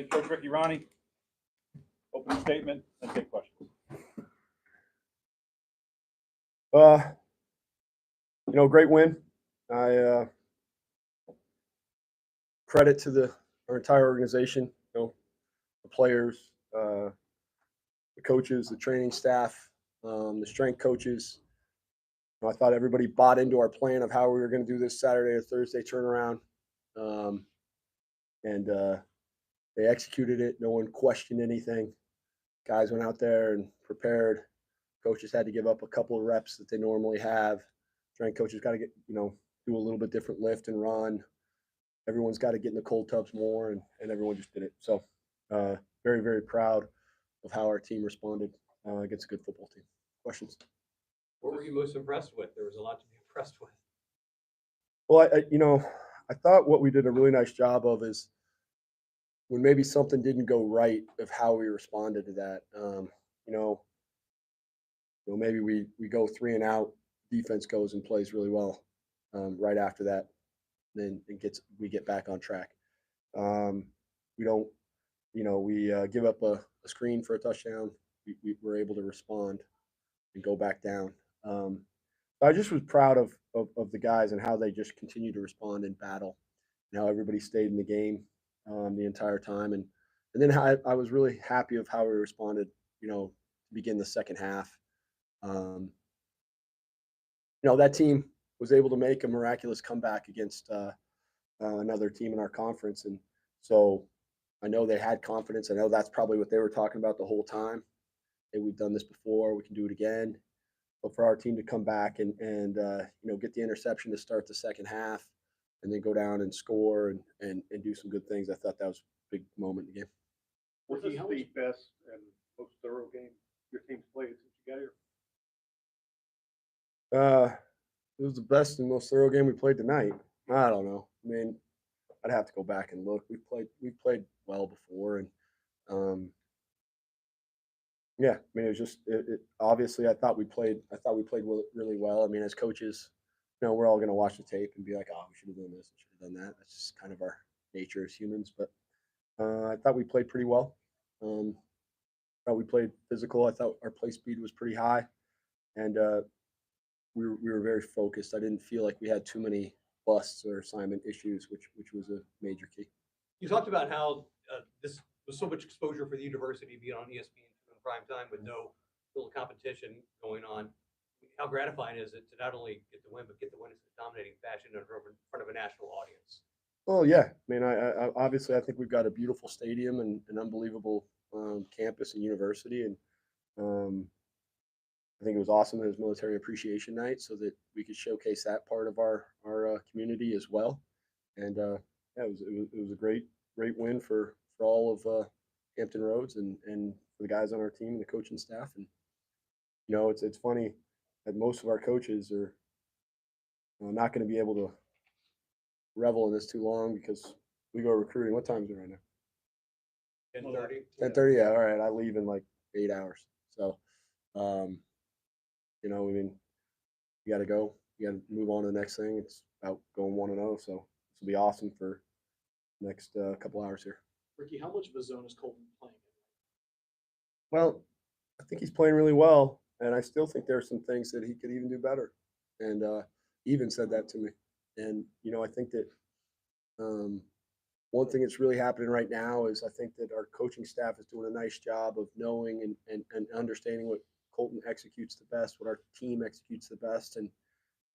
Okay, Coach Ricky Ronnie, opening statement, and take questions. Great win. I credit to our entire organization, the players, the coaches, the training staff, the strength coaches. I thought everybody bought into our plan of how we were going to do this Saturday or Thursday turnaround. And they executed it. No one questioned anything. Guys went out there and prepared. Coaches had to give up a couple of reps that they normally have. Strength coaches got to get, do a little bit different lift and run. Everyone's got to get in the cold tubs more, and everyone just did it. So very, very proud of how our team responded against a good football team. Questions? What were you most impressed with? There was a lot to be impressed with. Well, I thought what we did a really nice job of is when maybe something didn't go right of how we responded to that. Maybe we go 3 and out, defense goes and plays really well right after that, then we get back on track. We don't, we give up a screen for a touchdown. We were able to respond and go back down. I just was proud of the guys and how they just continued to respond in battle, and how everybody stayed in the game the entire time. And then I was really happy of how we responded, to begin the second half. That team was able to make a miraculous comeback against another team in our conference. And so I know they had confidence. I know that's probably what they were talking about the whole time. Hey, we've done this before. We can do it again. But for our team to come back and get the interception to start the second half and then go down and score and do some good things, I thought that was a big moment in the game. Was this the best and most thorough game your team's played since you got here? It was the best and most thorough game we played tonight. I don't know. I mean, I'd have to go back and look. We've played well before, and yeah. I mean, it was just obviously I thought we played really well. I mean, as coaches, we're all going to watch the tape and be like, oh, we should have done this, we should have done that. That's just kind of our nature as humans. But I thought we played pretty well. I thought we played physical. I thought our play speed was pretty high, and we were very focused. I didn't feel like we had too many busts or assignment issues, which was a major key. You talked about how this was so much exposure for the university being on ESPN in prime time with no real competition going on. How gratifying is it to not only get the win, but get the win in a dominating fashion in front of a national audience? Well, yeah. I mean, I obviously I think we've got a beautiful stadium and an unbelievable campus and university, and I think it was awesome that it was Military Appreciation Night, so that we could showcase that part of our community as well. And yeah, it was a great win for all of Hampton Roads and for the guys on our team and the coaching staff. And it's funny that most of our coaches are not going to be able to revel in this too long because we go recruiting. What time is it right now? 10:30. 10:30. Yeah. All right. I leave in like 8 hours. So. I mean, you got to go. You got to move on to the next thing. It's about going 1-0. So this will be awesome for the next couple hours here. Ricky, how much of a zone is Colton playing? Well, I think he's playing really well, and I still think there are some things that he could even do better. And he even said that to me. And I think that one thing that's really happening right now is I think that our coaching staff is doing a nice job of knowing and understanding what Colton executes the best, what our team executes the best,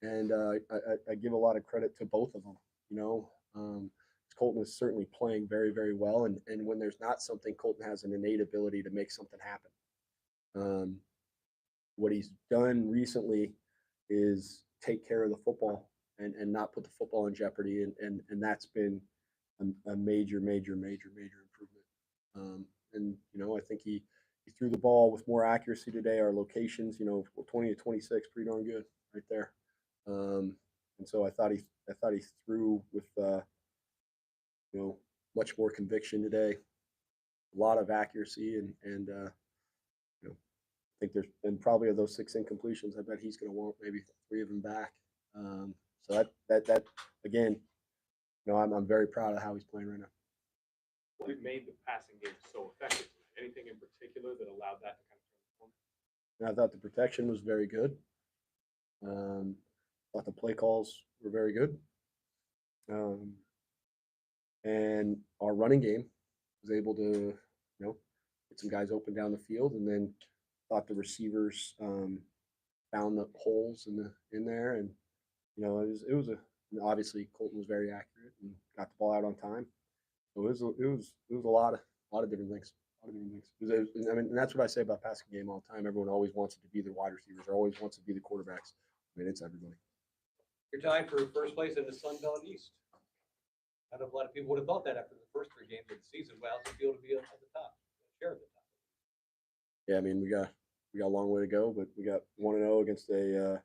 and I give a lot of credit to both of them. Colton is certainly playing very, very well, and when there's not something, Colton has an innate ability to make something happen. What he's done recently is take care of the football and not put the football in jeopardy, and that's been a major improvement. And I think he threw the ball with more accuracy today. Our locations, 20 to 26, pretty darn good right there. And so I thought he threw with much more conviction today, a lot of accuracy, and I think there's been probably of those 6 incompletions, I bet he's going to want maybe 3 of them back. So that again, I'm very proud of how he's playing right now. What made the passing game so effective? Anything in particular that allowed that to kind of turn the corner? And I thought the protection was very good. Thought the play calls were very good. And our running game was able to, get some guys open down the field, and then thought the receivers found the holes in there, and it was obviously Colton was very accurate and got the ball out on time. So it was a lot of different things. A lot of different things. I mean, and that's what I say about passing game all the time. Everyone always wants it to be the wide receivers, or always wants to be the quarterbacks. I mean, it's everybody. You're tied for first place in the Sun Belt East. I know a lot of people would have thought that after the first 3 games of the season. Well, how's it feel to be at the top, share at the top? Yeah, I mean, we got a long way to go, but we got 1-0 against a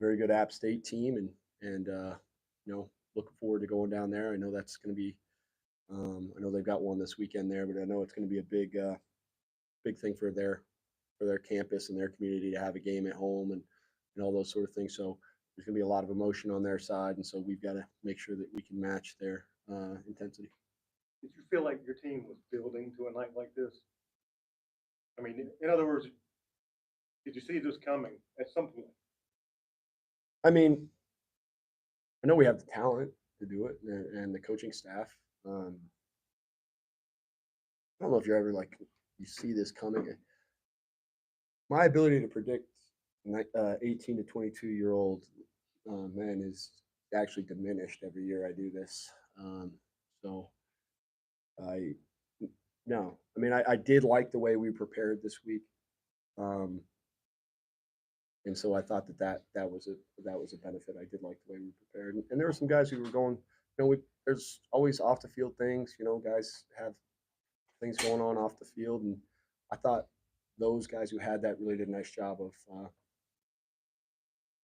very good App State team, and looking forward to going down there. I know that's going to be. I know they've got one this weekend there, but I know it's going to be a big thing for their campus and their community to have a game at home and all those sort of things. So there's going to be a lot of emotion on their side, and so we've got to make sure that we can match their intensity. Did you feel like your team was building to a night like this? I mean, in other words, did you see this coming at some point? I mean, I know we have the talent to do it, and the coaching staff. I don't know if you're ever you see this coming. My ability to predict 18 to 22-year-old men is actually diminished every year I do this. So I mean, I did like the way we prepared this week. And so I thought that was a benefit. I did like the way we prepared, and there were some guys who were going. There's always off the field things. Guys have things going on off the field, and I thought those guys who had that really did a nice job of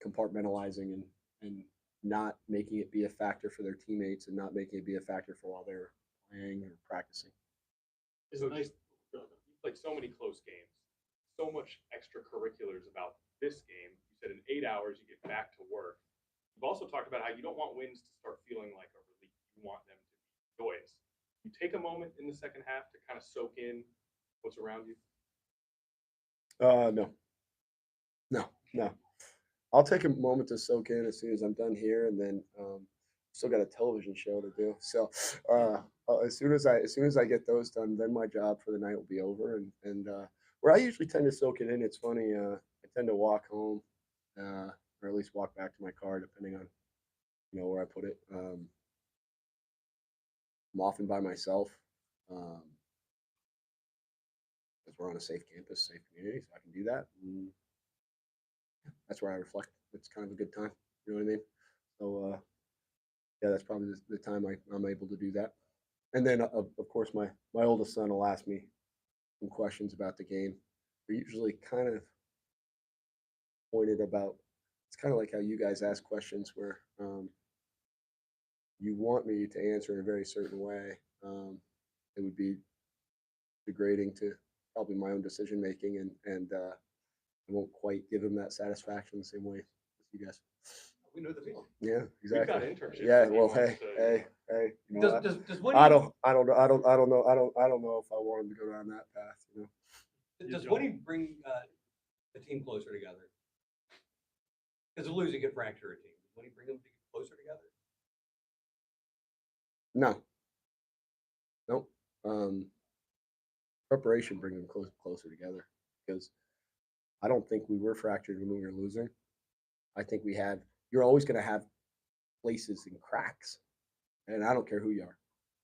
compartmentalizing and not making it be a factor for their teammates, and not making it be a factor for while they're playing or practicing. It's nice. You played so many close games, so much extracurriculars about this game. You said in 8 hours you get back to work. You've also talked about how you don't want wins to start feeling like a relief. You want them to be joyous. You take a moment in the second half to kind of soak in what's around you. No. I'll take a moment to soak in as soon as I'm done here, and then still got a television show to do. So as soon as I get those done, then my job for the night will be over. And where I usually tend to soak it in, it's funny. I tend to walk home, or at least walk back to my car, depending on where I put it. I'm often by myself. Because we're on a safe campus, safe community, so I can do that. And that's where I reflect. It's kind of a good time. You know what I mean? So, yeah, that's probably the time I'm able to do that. And then, of course, my oldest son will ask me some questions about the game. They're usually kind of pointed about. It's kind of like how you guys ask questions where you want me to answer in a very certain way. It would be degrading to probably my own decision making, and I won't quite give him that satisfaction the same way as you guys. We know the feeling. Yeah, exactly. We've got internships. Yeah, well, hey. You know, Does winning, I don't know if I want him to go down that path. Does winning bring the team closer together? Because losing could fracture a team. Does winning bring them closer together? No. Nope. Preparation brings them closer together, because I don't think we were fractured when we were losing. I think you're always going to have places and cracks, and I don't care who you are.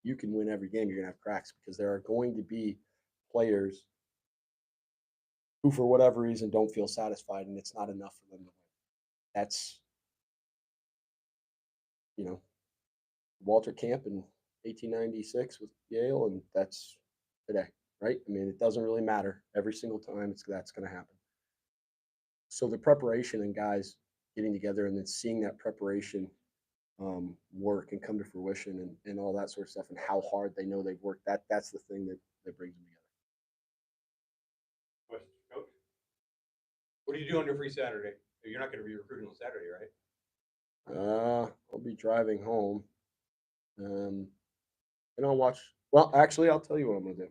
You can win every game. You're going to have cracks, because there are going to be players who, for whatever reason, don't feel satisfied, and it's not enough for them to win. That's, Walter Camp in 1896 with Yale, and that's today, right? I mean, it doesn't really matter. Every single time that's going to happen. So the preparation and guys getting together and then seeing that preparation work and come to fruition and all that sort of stuff, and how hard they know they've worked, that's the thing that brings them together. Question, Coach. What do you do on your free Saturday? You're not going to be recruiting on Saturday, right? I'll be driving home, and I'll watch Well, actually, I'll tell you what I'm gonna do.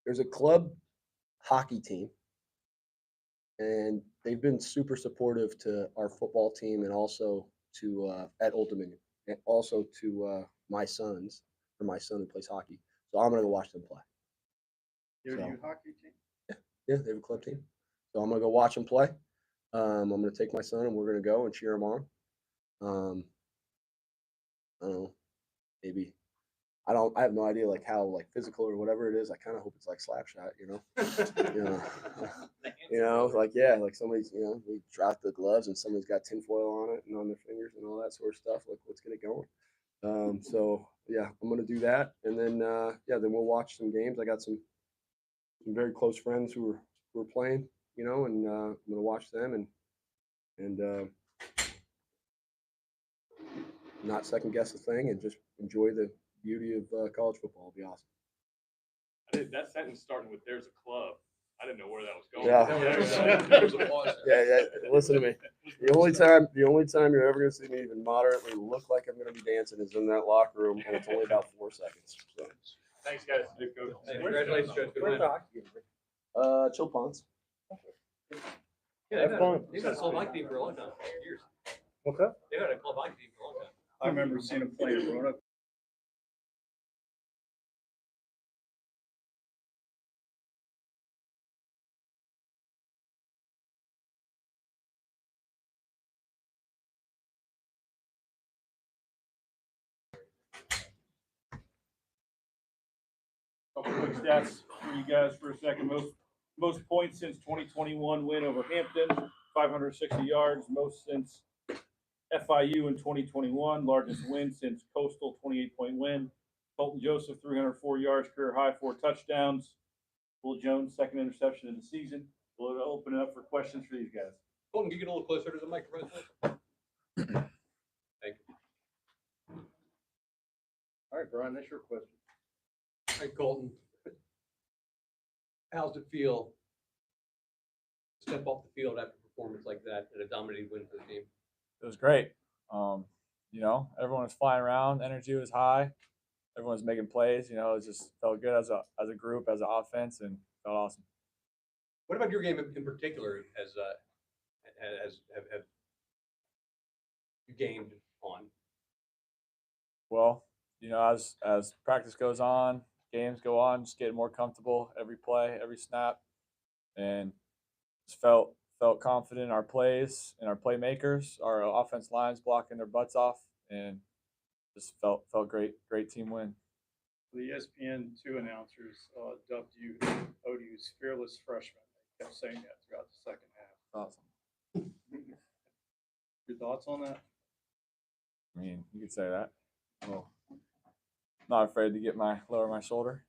There's a club hockey team, and they've been super supportive to our football team and also to at Old Dominion, and also to my sons, for my son who plays hockey. So I'm gonna go watch them play. Your So- U hockey team? Yeah, they have a club team. So I'm gonna go watch them play. I'm gonna take my son and we're gonna go and cheer him on. I don't know, maybe I have no idea like how like physical or whatever it is. I kind of hope it's like slap shot, you know. You know, like yeah, like somebody's we drop the gloves and somebody's got tinfoil on it and on their fingers and all that sort of stuff. Like let's get it going. So yeah, I'm gonna do that, and then then we'll watch some games. I got some very close friends who are playing, and I'm gonna watch them and not second guess a thing and just enjoy the beauty of college football. It'll be awesome. That sentence starting with "there's a club." I didn't know where that was going. Yeah. There's a pause there. Yeah. Listen to me. The only time you're ever gonna see me even moderately look like I'm gonna be dancing is in that locker room, and it's only about 4 seconds. So. Thanks, guys. Hey, Coach. Hey, congratulations, Coach. Good win. Chill Ponds. Yeah, Have fun. they've had a club hockey team for a long time, years. What's that? They've had a club hockey team for a long time. I remember seeing him play in Roanoke. Couple quick stats for you guys for a second. Most points since 2021 win over Hampton, 560 yards. Most since FIU in 2021. Largest win since Coastal, 28-point win. Colton Joseph, 304 yards, career high, 4 touchdowns. Will Jones, second interception of the season. We'll open it up for questions for these guys. Colton, can you get a little closer to the microphone, please? Thank you. All right, Brian, that's your question. Hey, Colton. How's it feel to step off the field after a performance like that and a dominating win for the team? It was great. Everyone was flying around, energy was high, everyone was making plays. It just felt good as a group, as an offense, and felt awesome. What about your game in particular have you gained on? Well, as practice goes on, games go on, just getting more comfortable every play, every snap, and just felt confident in our plays and our playmakers, our offense lines blocking their butts off, and just felt great team win. The ESPN2 announcers dubbed you ODU's fearless freshman. They kept saying that throughout the second half. Awesome. Your thoughts on that? I mean, you could say that. Well, not afraid to lower my shoulder.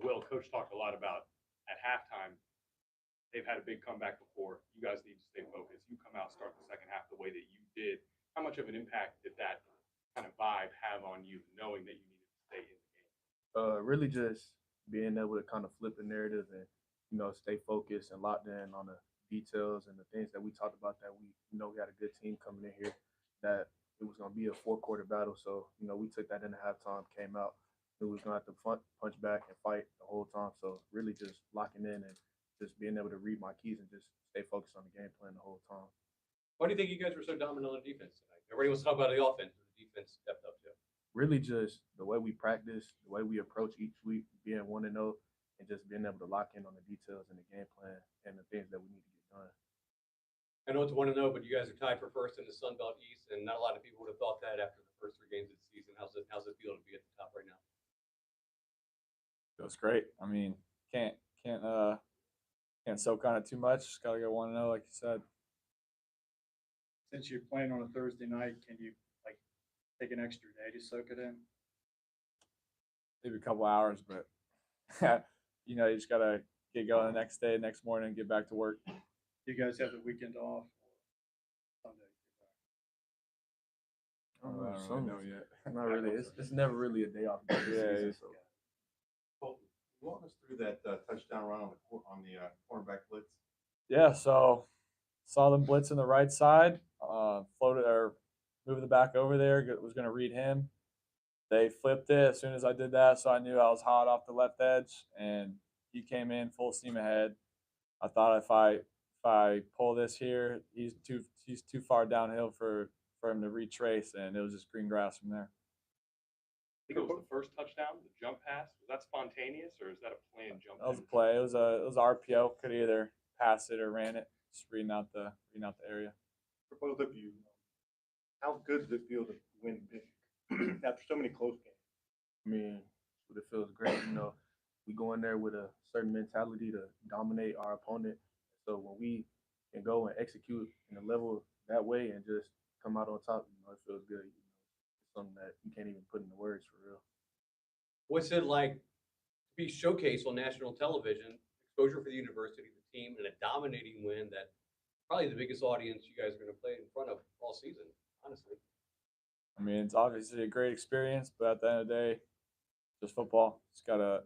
Will, Coach talked a lot about at halftime. They've had a big comeback before. You guys need to stay focused. You come out, start the second half the way that you did. How much of an impact did that kind of vibe have on you, knowing that you needed to stay in the game? Really just being able to kind of flip the narrative and, stay focused and locked in on the details and the things that we talked about, that we had a good team coming in here, that it was going to be a 4-quarter battle. So, we took that into halftime, came out, knew we was going to have to punch back and fight the whole time. So really just locking in and just being able to read my keys and just stay focused on the game plan the whole time. Why do you think you guys were so dominant on defense tonight? Everybody wants to talk about the offense, but the defense stepped up too. Really just the way we practice, the way we approach each week, being 1-0, and just being able to lock in on the details and the game plan and the things that we need to get done. I know it's 1-0, but you guys are tied for first in the Sun Belt East, and not a lot of people would have thought that after the first 3 games of the season. How's it feel to be at the top right now? Feels great. I mean, can't soak on it too much. Just gotta go 1-0, like you said. Since you're playing on a Thursday night, can you take an extra day to soak it in? Maybe a couple hours, but you just gotta get going the next day, next morning, get back to work. Do you guys have the weekend off? Sunday? I don't really know yet. Not really. It's never really a day off. Yeah. Colton, walk us through that touchdown run on the cornerback blitz. Yeah, so saw them blitz in the right side, floated or moved the back over there. Was going to read him, they flipped it as soon as I did that, so I knew I was hot off the left edge, and he came in full steam ahead. I thought if I pull this here, he's too far downhill for him to retrace, and it was just green grass from there. I think it was the first touchdown, the jump pass. Was that spontaneous or is that a planned jump? That was a play. It was RPO. Could either pass it or ran it. Just reading out the area. For both of you, how good does it feel to win big after so many close games? I mean, it feels great. We go in there with a certain mentality to dominate our opponent. So when we can go and execute in a level that way and just come out on top, it feels good. It's something that you can't even put into words for real. What's it like to be showcased on national television, exposure for the university, the team, and a dominating win that probably the biggest audience you guys are going to play in front of all season, honestly? I mean, it's obviously a great experience, but at the end of the day, just football. Just gotta,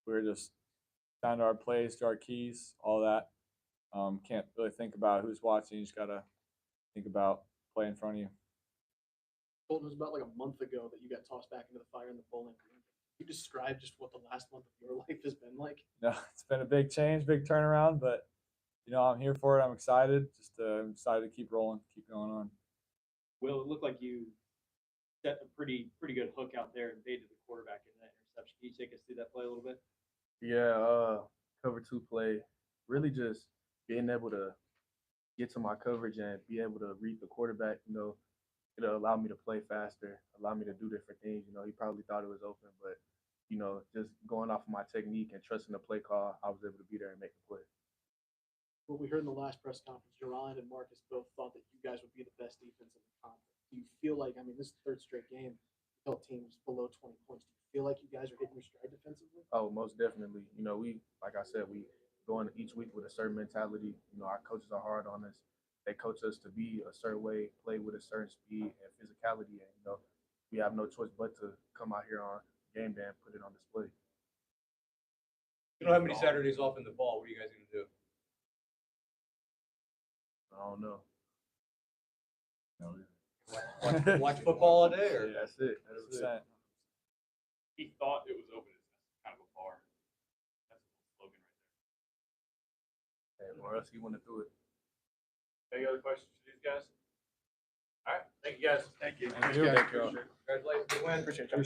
we're just down to our plays, to our keys, all that. Can't really think about who's watching. You just gotta think about play in front of you. Colton, it was about like a month ago that you got tossed back into the fire in the Bowling Green. Can you describe just what the last month of your life has been like? No, it's been a big change, big turnaround, but I'm here for it. I'm excited. I'm excited to keep rolling, keep going on. Will, it looked like you set a pretty good hook out there and baited the quarterback in that interception. Can you take us through that play a little bit? Yeah, cover 2 play, really just being able to get to my coverage and be able to read the quarterback. It'll allow me to play faster, allow me to do different things. He probably thought it was open, but just going off of my technique and trusting the play call, I was able to be there and make the play. What we heard in the last press conference, Jerron and Marcus both thought that you guys would be the best defense in the conference. Do you feel like, this is the 3rd straight game, you held teams below 20 points. Do you feel like you guys are hitting your stride defensively? Oh, most definitely. Like I said, we go in each week with a certain mentality. Our coaches are hard on us. They coach us to be a certain way, play with a certain speed and physicality. And, we have no choice but to come out here on game day and put it on display. You don't have many Saturdays off in the fall. What are you guys going to do? I don't know. Watch football all day, or? Yeah, that's it. That's it. He thought it was open. It's kind of a bar. That's a slogan right there. Hey, or else he wouldn't do it. Any other questions for these guys? All right, thank you guys. Thank you. Thank you. Congratulations, good win. Appreciate you.